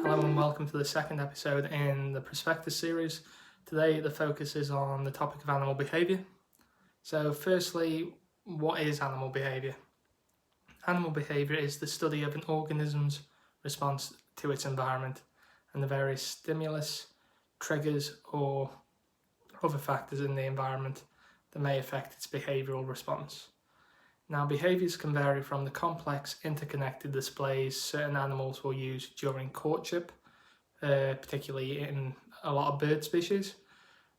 Hello and welcome to the second episode in the Prospectus series. Today the focus is on the topic of animal behaviour. So firstly, what is animal behaviour? Animal behaviour is the study of an organism's response to its environment and the various stimulus, triggers or other factors in the environment that may affect its behavioural response. Now, behaviours can vary from the complex, interconnected displays certain animals will use during courtship, particularly in a lot of bird species,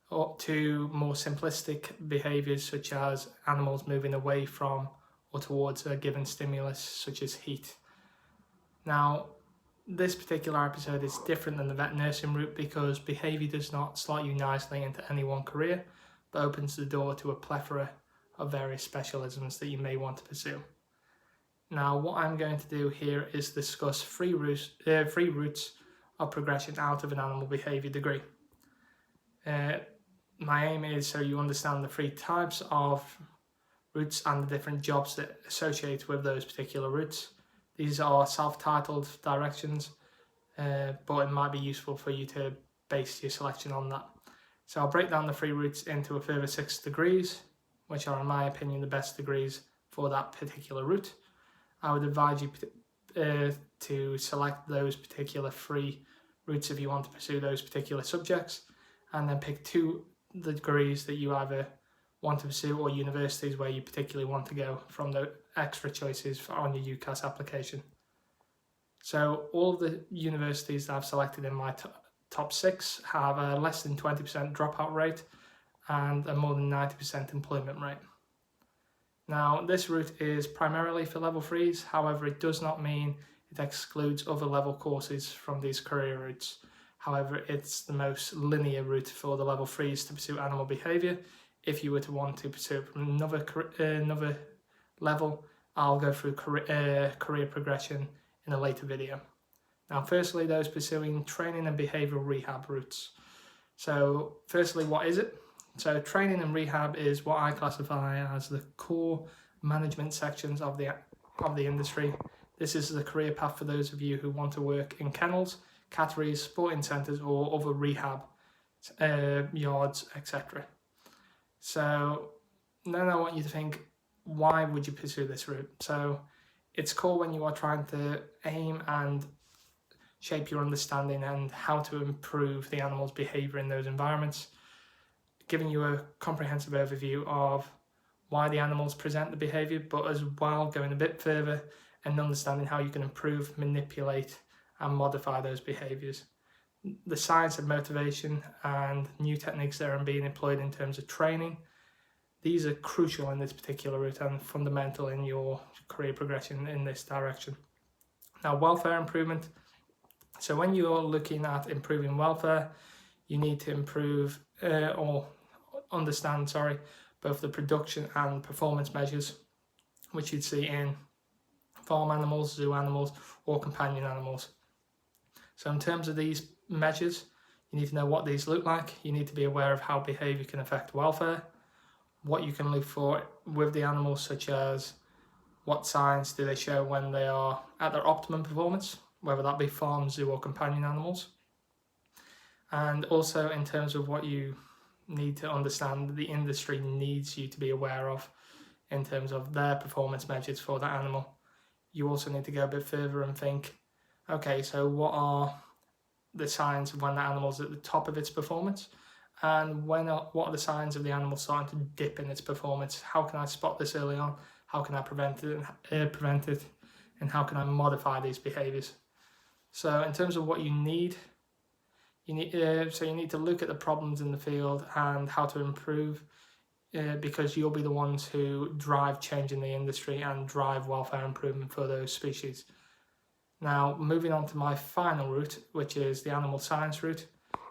or to more simplistic behaviours such as animals moving away from or towards a given stimulus, such as heat. Now, this particular episode is different than the vet nursing route because behaviour does not slot you nicely into any one career, but opens the door to a plethora of various specialisms that you may want to pursue. Now, what I'm going to do here is discuss three routes of progression out of an animal behaviour degree. My aim is so you understand the three types of routes and the different jobs that associate with those particular routes. These are self-titled directions, but it might be useful for you to base your selection on that. So I'll break down the three routes into a further 6 degrees, which are, in my opinion, the best degrees for that particular route. I would advise you to select those particular 3 routes if you want to pursue those particular subjects, and then pick 2 degrees that you either want to pursue or universities where you particularly want to go from the extra choices on your UCAS application. So all of the universities that I've selected in my top 6 have a less than 20% dropout rate and a more than 90% employment rate. Now, this route is primarily for level 3s, however it does not mean it excludes other level courses from these career routes. However, it's the most linear route for the level 3s to pursue animal behaviour. If you were to want to pursue it from another level, I'll go through career progression in a later video. Now, firstly, those pursuing training and behavioural rehab routes. So, firstly, what is it? So training and rehab is what I classify as the core management sections of the industry. This is the career path for those of you who want to work in kennels, catteries, sporting centres or other rehab yards, etc. So then I want you to think, why would you pursue this route? So it's core when you are trying to aim and shape your understanding and how to improve the animal's behaviour in those environments, giving you a comprehensive overview of why the animals present the behaviour, but as well going a bit further and understanding how you can improve, manipulate and modify those behaviours. The science of motivation and new techniques that are being employed in terms of training, these are crucial in this particular route and fundamental in your career progression in this direction. Now, welfare improvement. So when you're looking at improving welfare, you need to improve understand both the production and performance measures, which you'd see in farm animals, zoo animals, or companion animals. So in terms of these measures, you need to know what these look like. You need to be aware of how behaviour can affect welfare, what you can look for with the animals, such as what signs do they show when they are at their optimum performance, whether that be farm, zoo, or companion animals. And also in terms of what you need to understand the industry needs you to be aware of in terms of their performance measures for that animal. You also need to go a bit further and think, okay, so what are the signs of when the animal's at the top of its performance, and what are the signs of the animal starting to dip in its performance? How can I spot this early on? How can I prevent it? And how can I modify these behaviours? So in terms of what you need to look at the problems in the field and how to improve, because you'll be the ones who drive change in the industry and drive welfare improvement for those species. Now, moving on to my final route, which is the animal science route.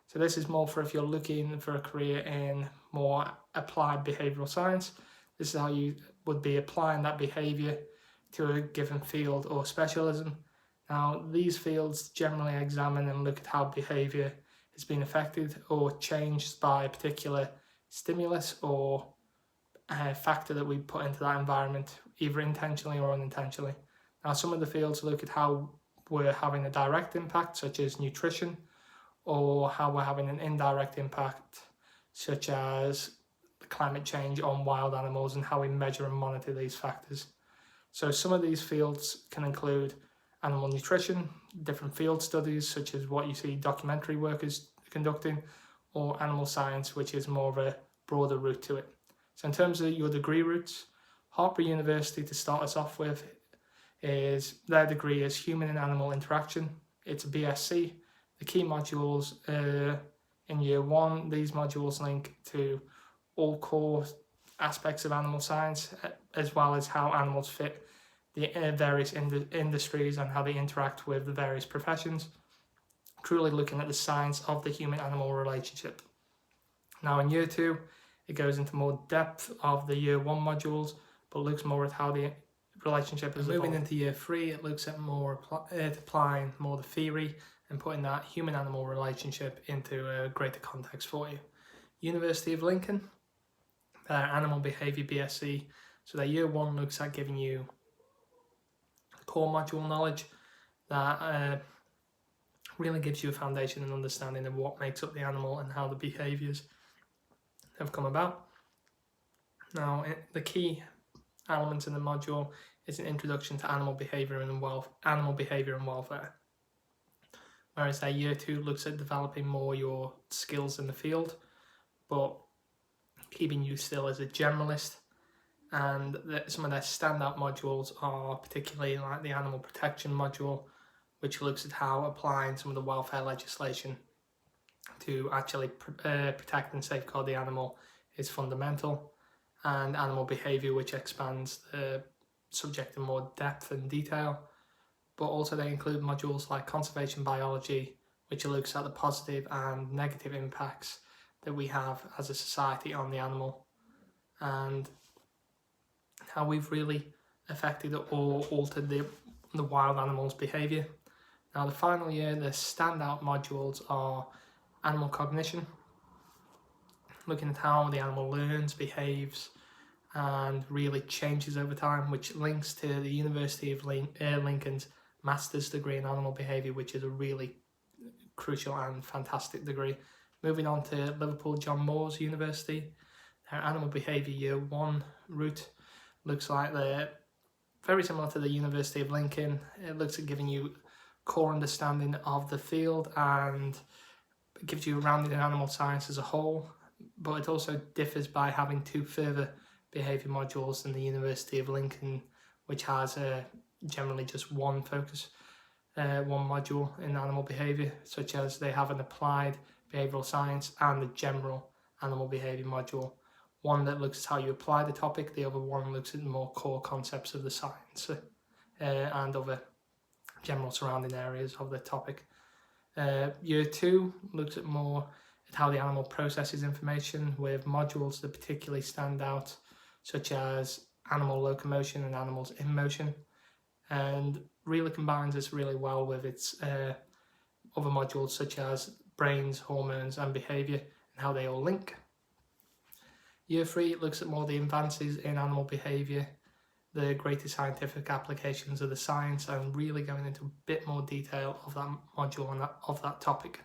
So this is more for if you're looking for a career in more applied behavioural science. This is how you would be applying that behaviour to a given field or specialism. Now, these fields generally examine and look at how behaviour has been affected or changed by a particular stimulus or a factor that we put into that environment, either intentionally or unintentionally. Now, some of the fields look at how we're having a direct impact, such as nutrition, or how we're having an indirect impact, such as climate change on wild animals and how we measure and monitor these factors. So some of these fields can include animal nutrition, different field studies such as what you see documentary workers conducting, or animal science, which is more of a broader route to it. So in terms of your degree routes, Hartpury University, to start us off with, is their degree is Human and Animal Interaction. It's a BSc. The key modules in year one, these modules link to all core aspects of animal science, as well as how animals fit the various industries and how they interact with the various professions, truly looking at the science of the human-animal relationship. Now in year two, it goes into more depth of the year one modules, but looks more at how the relationship is moving into year three. It looks at more applying more the theory and putting that human-animal relationship into a greater context for you. University of Lincoln, Animal Behaviour BSc. So their year one looks at giving you core module knowledge that really gives you a foundation and understanding of what makes up the animal and how the behaviours have come about. Now, the key elements in the module is an introduction to animal behaviour and welfare. Whereas their year two looks at developing more your skills in the field, but keeping you still as a generalist. And some of their standout modules are particularly like the animal protection module, which looks at how applying some of the welfare legislation to actually protect and safeguard the animal is fundamental, and animal behaviour, which expands the subject in more depth and detail. But also they include modules like conservation biology, which looks at the positive and negative impacts that we have as a society on the animal and how we've really affected or altered the wild animal's behaviour. Now the final year, the standout modules are animal cognition, looking at how the animal learns, behaves, and really changes over time, which links to the University of Lincoln's master's degree in animal behaviour, which is a really crucial and fantastic degree. Moving on to Liverpool John Moores University, their animal behaviour year one route looks like they're very similar to the University of Lincoln. It looks at giving you core understanding of the field and it gives you a rounded in animal science as a whole, but it also differs by having two further behaviour modules than the University of Lincoln, which has generally just one focus, one module in animal behaviour, such as they have an applied behavioural science and a general animal behaviour module. One that looks at how you apply the topic, the other one looks at the more core concepts of the science and other general surrounding areas of the topic. Year two looks at more at how the animal processes information, with modules that particularly stand out, such as animal locomotion and animals in motion, and really combines this really well with its other modules such as brains, hormones and behaviour and how they all link. Year three looks at more the advances in animal behaviour, the greater scientific applications of the science, and really going into a bit more detail of that module and of that topic.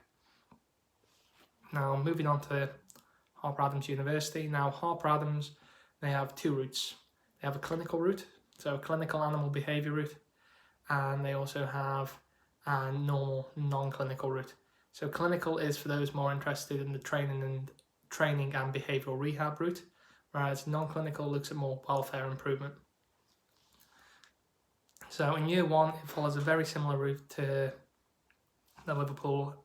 Now moving on to Harper Adams University. Now Harper Adams, they have two routes. They have a clinical route, so a clinical animal behaviour route, and they also have a normal non-clinical route. So clinical is for those more interested in the training and behavioural rehab route, whereas non-clinical looks at more welfare improvement. So in year one, it follows a very similar route to the Liverpool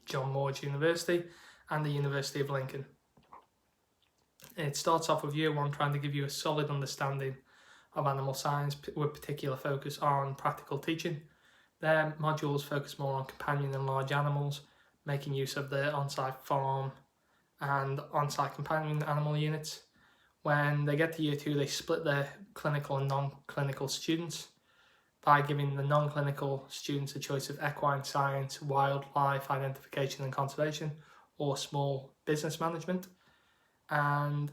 John Moores University and the University of Lincoln. It starts off with year one trying to give you a solid understanding of animal science with particular focus on practical teaching. Their modules focus more on companion and large animals, making use of the on-site farm and on-site companion animal units. When they get to year two, they split their clinical and non-clinical students by giving the non-clinical students a choice of equine science, wildlife identification and conservation, or small business management. And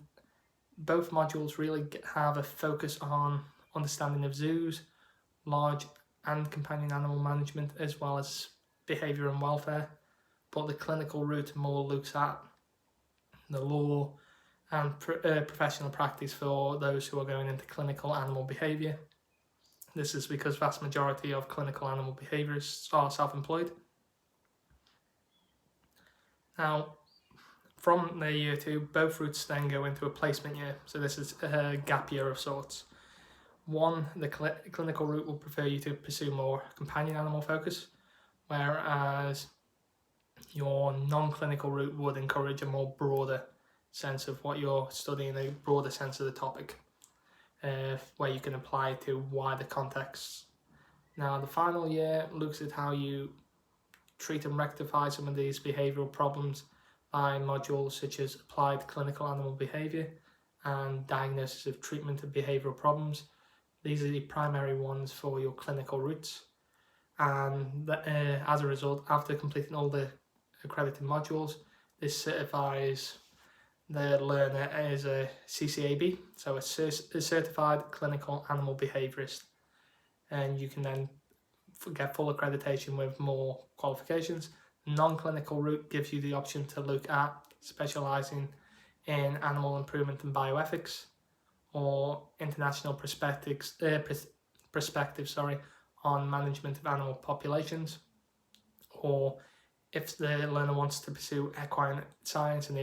both modules really have a focus on understanding of zoos, large and companion animal management, as well as behaviour and welfare. But the clinical route more looks at the law and professional practice for those who are going into clinical animal behaviour. This is because vast majority of clinical animal behaviourists are self-employed. Now, from their year 2, both routes then go into a placement year. So this is a gap year of sorts. One, the clinical route will prefer you to pursue more companion animal focus, whereas your non-clinical route would encourage a more broader sense of what you're studying, a broader sense of the topic, where you can apply it to wider contexts. Now, the final year looks at how you treat and rectify some of these behavioural problems by modules such as applied clinical animal behaviour and diagnosis of treatment of behavioural problems. These are the primary ones for your clinical routes, and as a result, after completing all the accredited modules, this certifies the learner as a CCAB, so a Certified Clinical Animal Behaviourist, and you can then get full accreditation with more qualifications. Non-clinical route gives you the option to look at specialising in animal improvement and bioethics, or international perspectives on management of animal populations, or if the learner wants to pursue equine science and the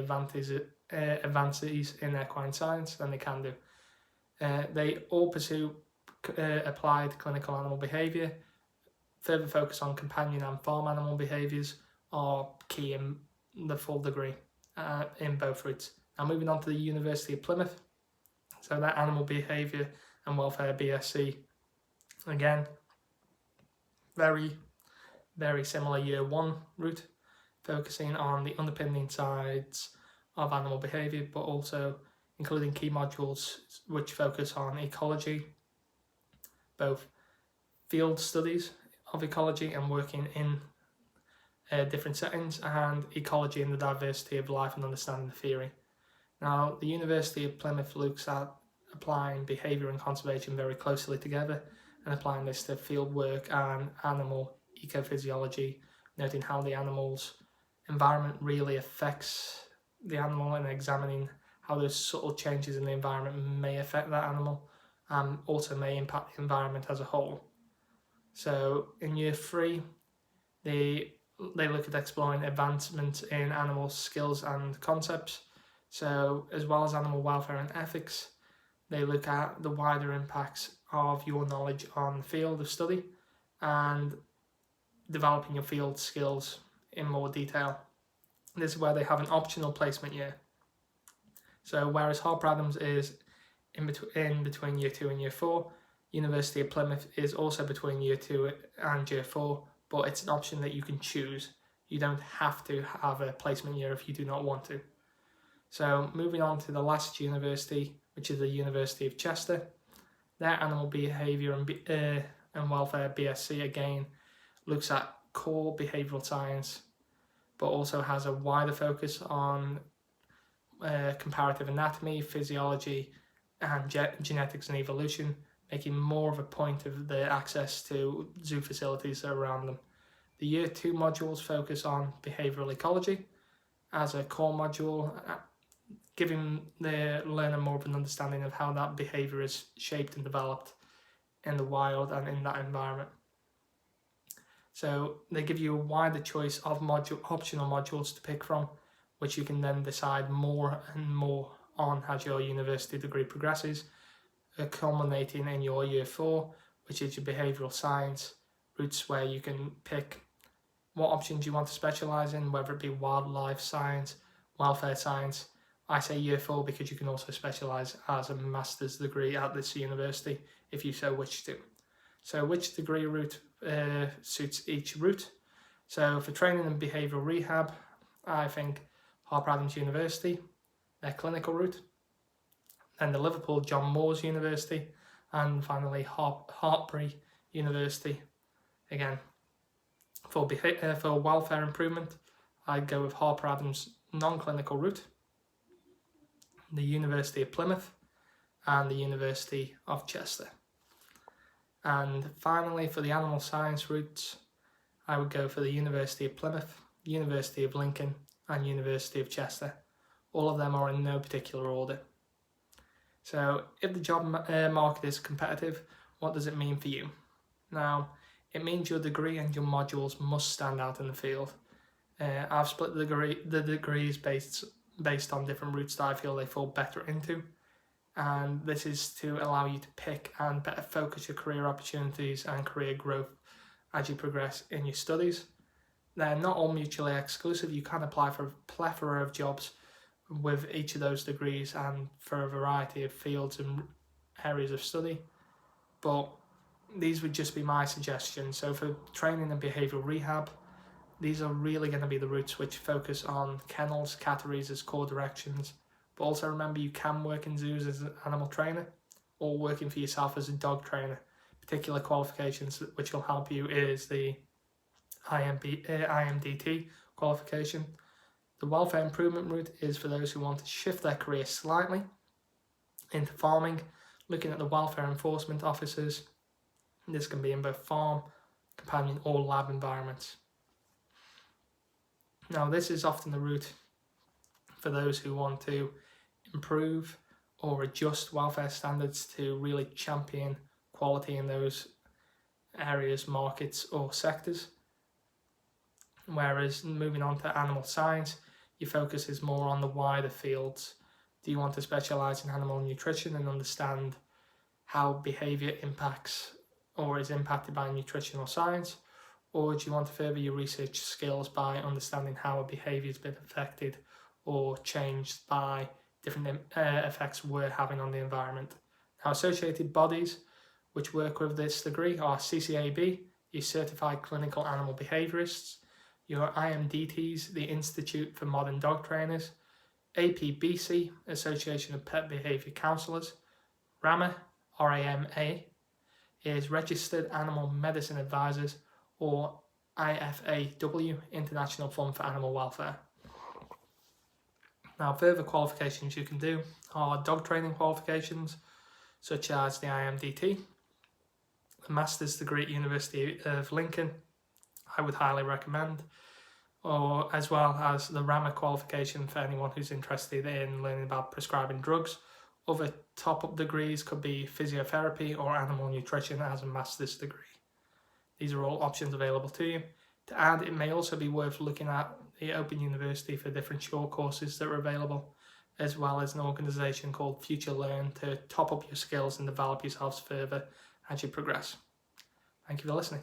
advances in equine science, then they can do. They all pursue applied clinical animal behaviour. Further focus on companion and farm animal behaviours are key in the full degree in both routes. Now, moving on to the University of Plymouth. So that animal behaviour and welfare BSc, again, very, very similar year 1 route, focusing on the underpinning sides of animal behaviour, but also including key modules which focus on ecology, both field studies of ecology and working in different settings, and ecology and the diversity of life and understanding the theory. Now, the University of Plymouth looks at applying behaviour and conservation very closely together, and applying this to field work and animal ecophysiology, noting how the animal's environment really affects the animal and examining how those subtle changes in the environment may affect that animal and also may impact the environment as a whole. So in year 3, they look at exploring advancements in animal skills and concepts. So as well as animal welfare and ethics, they look at the wider impacts of your knowledge on the field of study and developing your field skills in more detail. This is where they have an optional placement year. So whereas Harper Adams is in between year 2 and year 4, University of Plymouth is also between year 2 and year 4, but it's an option that you can choose. You don't have to have a placement year if you do not want to. So moving on to the last university, which is the University of Chester. Their animal behaviour and welfare BSc again looks at core behavioural science, but also has a wider focus on comparative anatomy, physiology, and genetics and evolution, making more of a point of the access to zoo facilities around them. The year 2 modules focus on behavioural ecology as a core module, giving the learner more of an understanding of how that behaviour is shaped and developed in the wild and in that environment. So they give you a wider choice of optional modules to pick from, which you can then decide more and more on as your university degree progresses, culminating in your year 4, which is your behavioural science routes, where you can pick what options you want to specialise in, whether it be wildlife science, welfare science. I say year 4 because you can also specialise as a master's degree at this university if you so wish to. So which degree route suits each route? So for training and behavioural rehab, I think Harper Adams University, their clinical route, then the Liverpool John Moores University, and finally Hartpury University. Again, for welfare improvement, I'd go with Harper Adams non-clinical route, the University of Plymouth, and the University of Chester. And finally, for the animal science routes, I would go for the University of Plymouth, University of Lincoln, and University of Chester. All of them are in no particular order. So if the job market is competitive, what does it mean for you? Now, it means your degree and your modules must stand out in the field. I've split the degrees based on different routes that I feel they fall better into, and this is to allow you to pick and better focus your career opportunities and career growth as you progress in your studies. They're not all mutually exclusive. You can apply for a plethora of jobs with each of those degrees and for a variety of fields and areas of study, but these would just be my suggestions. So for training and behavioural rehab, these are really going to be the routes which focus on kennels, catteries as core directions. But also remember, you can work in zoos as an animal trainer or working for yourself as a dog trainer. Particular qualifications which will help you is the IMDT qualification. The welfare improvement route is for those who want to shift their career slightly into farming, looking at the welfare enforcement officers. This can be in both farm, companion or lab environments. Now, this is often the route for those who want to improve or adjust welfare standards to really champion quality in those areas, markets or sectors. Whereas moving on to animal science, your focus is more on the wider fields. Do you want to specialise in animal nutrition and understand how behaviour impacts or is impacted by nutritional science? Or do you want to further your research skills by understanding how a behaviour has been affected or changed by different effects we're having on the environment? Now, associated bodies which work with this degree are CCAB, your Certified Clinical Animal Behaviourists, your IMDTs, the Institute for Modern Dog Trainers, APBC, Association of Pet Behaviour Counsellors, RAMA, RAMA, is Registered Animal Medicine Advisors, or IFAW, International Fund for Animal Welfare. Now, further qualifications you can do are dog training qualifications, such as the IMDT, the Master's degree at University of Lincoln, I would highly recommend, or as well as the RAMA qualification for anyone who's interested in learning about prescribing drugs. Other top-up degrees could be physiotherapy or animal nutrition as a master's degree. These are all options available to you. To add, it may also be worth looking at the Open University for different short courses that are available, as well as an organisation called Future Learn to top up your skills and develop yourselves further as you progress. Thank you for listening.